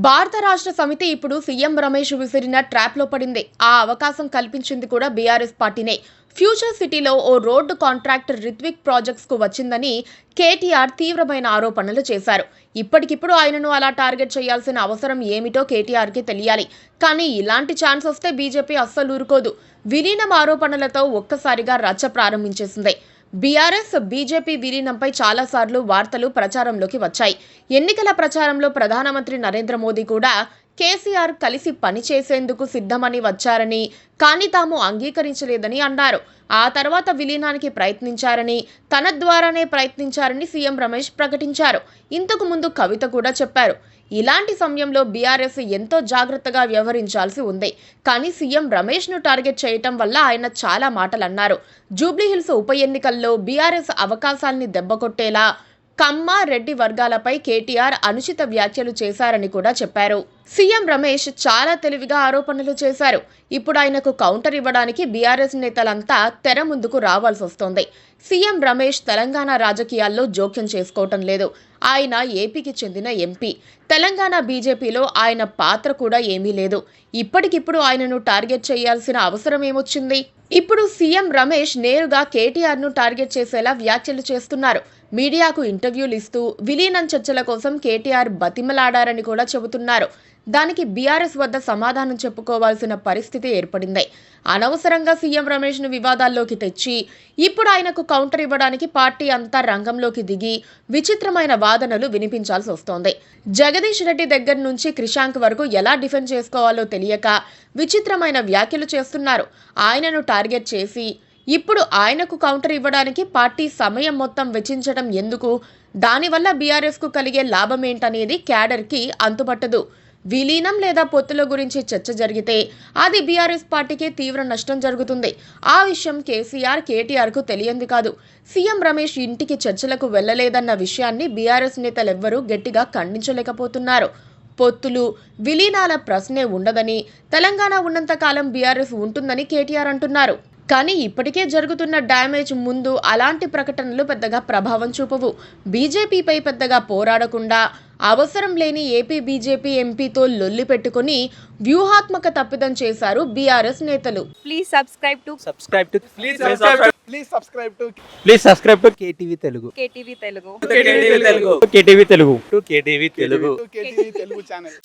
భారత రాష్ట్ర సమితి ఇప్పుడు సీఎం రమేష్ విసిరిన ట్రాప్లో పడింది. ఆ అవకాశం కల్పించింది కూడా బీఆర్ఎస్ పార్టీనే. ఫ్యూచర్ సిటీలో ఓ రోడ్డు కాంట్రాక్టర్ రిత్విక్ ప్రాజెక్ట్స్ కు వచ్చిందని కేటీఆర్ తీవ్రమైన ఆరోపణలు చేశారు. ఇప్పటికిప్పుడు ఆయనను అలా టార్గెట్ చేయాల్సిన అవసరం ఏమిటో కేటీఆర్ కి తెలియాలి. కానీ ఇలాంటి ఛాన్స్ వస్తే బీజేపీ అస్సలు ఊరుకోదు. విలీనం ఆరోపణలతో ఒక్కసారిగా రచ్చ ప్రారంభించేసింది. బీఆర్ఎస్ బీజేపీ విలీనంపై చాలాసార్లు వార్తలు ప్రచారంలోకి వచ్చాయి. ఎన్నికల ప్రచారంలో ప్రధానమంత్రి నరేంద్ర మోదీ కూడా కేసీఆర్ కలిసి పనిచేసేందుకు సిద్ధమని వచ్చారని, కానీ తాము అంగీకరించలేదని అన్నారు. ఆ తర్వాత విలీనానికి ప్రయత్నించారని, తన ద్వారానే ప్రయత్నించారని సీఎం రమేష్ ప్రకటించారు. ఇంతకు ముందు కవిత కూడా చెప్పారు. ఇలాంటి సమయంలో బీఆర్ఎస్ ఎంతో జాగ్రత్తగా వ్యవహరించాల్సి ఉంది. కానీ సీఎం రమేష్ ను టార్గెట్ చేయటం వల్ల ఆయన చాలా మాటలు అన్నారు. జూబ్లీహిల్స్ ఉప ఎన్నికల్లో బీఆర్ఎస్ అవకాశాల్ని దెబ్బకొట్టేలా కమ్మ రెడ్డి వర్గాలపై కేటీఆర్ అనుచిత వ్యాఖ్యలు చేశారని కూడా చెప్పారు. సీఎం రమేష్ చాలా తెలివిగా ఆరోపణలు చేశారు. ఇప్పుడు ఆయనకు కౌంటర్ ఇవ్వడానికి బీఆర్ఎస్ నేతలంతా తెర ముందుకు రావాల్సి వస్తోంది. సీఎం రమేష్ తెలంగాణ రాజకీయాల్లో జోక్యం చేసుకోవటం లేదు. ఆయన ఏపీకి చెందిన ఎంపీ. తెలంగాణ బీజేపీలో ఆయన పాత్ర కూడా ఏమీ లేదు. ఇప్పటికిప్పుడు ఆయనను టార్గెట్ చేయాల్సిన అవసరం ఏమొచ్చింది? ఇప్పుడు సీఎం రమేష్ నేరుగా కేటీఆర్ ను టార్గెట్ చేసేలా వ్యాఖ్యలు చేస్తున్నారు. మీడియాకు ఇంటర్వ్యూలు ఇస్తూ విలీనం చర్చల కోసం కేటీఆర్ బతిమలాడారని కూడా చెబుతున్నారు. దానికి బీఆర్ఎస్ వద్ద సమాధానం చెప్పుకోవాల్సిన పరిస్థితి ఏర్పడింది. అనవసరంగా సీఎం రమేష్ ను వివాదాల్లోకి తెచ్చి ఇప్పుడు ఆయనకు కౌంటర్ ఇవ్వడానికి పార్టీ అంతా రంగంలోకి దిగి విచిత్రమైన వాదనలు వినిపించాల్సి వస్తోంది. జగదీష్ రెడ్డి దగ్గర నుంచి క్రిషాంక్ వరకు ఎలా డిఫెండ్ చేసుకోవాలో తెలియక విచిత్రమైన వ్యాఖ్యలు చేస్తున్నారు. ఆయనను టార్గెట్ చేసి ఇప్పుడు ఆయనకు కౌంటర్ ఇవ్వడానికి పార్టీ సమయం మొత్తం వెచ్చించడం ఎందుకు? దానివల్ల బీఆర్ఎస్ కు కలిగే లాభమేంటనేది క్యాడర్ కి అంతుపట్టదు. విలీనం లేదా పొత్తుల గురించి చర్చ జరిగితే అది బీఆర్ఎస్ పార్టీకి తీవ్ర నష్టం జరుగుతుంది. ఆ విషయం కేటీఆర్ కు తెలియంది కాదు. సీఎం రమేష్ ఇంటికి చర్చలకు వెళ్లలేదన్న విషయాన్ని బీఆర్ఎస్ నేతలెవ్వరూ గట్టిగా ఖండించలేకపోతున్నారు. పొత్తులు, విలీనాల ప్రశ్నే ఉండదని, తెలంగాణ ఉన్నంత కాలం బీఆర్ఎస్ ఉంటుందని కేటీఆర్ అంటున్నారు. కానీ ఇప్పటికే జరుగుతున్న డ్యామేజ్ ముందు అలాంటి ప్రకటనలు పెద్దగా ప్రభావం చూపవు. బీజేపీపై పెద్దగా పోరాడకుండా అవసరం లేని ఏపీ బీజేపీ ఎంపీతో లొల్లి పెట్టుకుని వ్యూహాత్మక తప్పిదం చేశారు బీఆర్ఎస్ నేతలు. Please subscribe to KTV Telugu. KTV Telugu channel.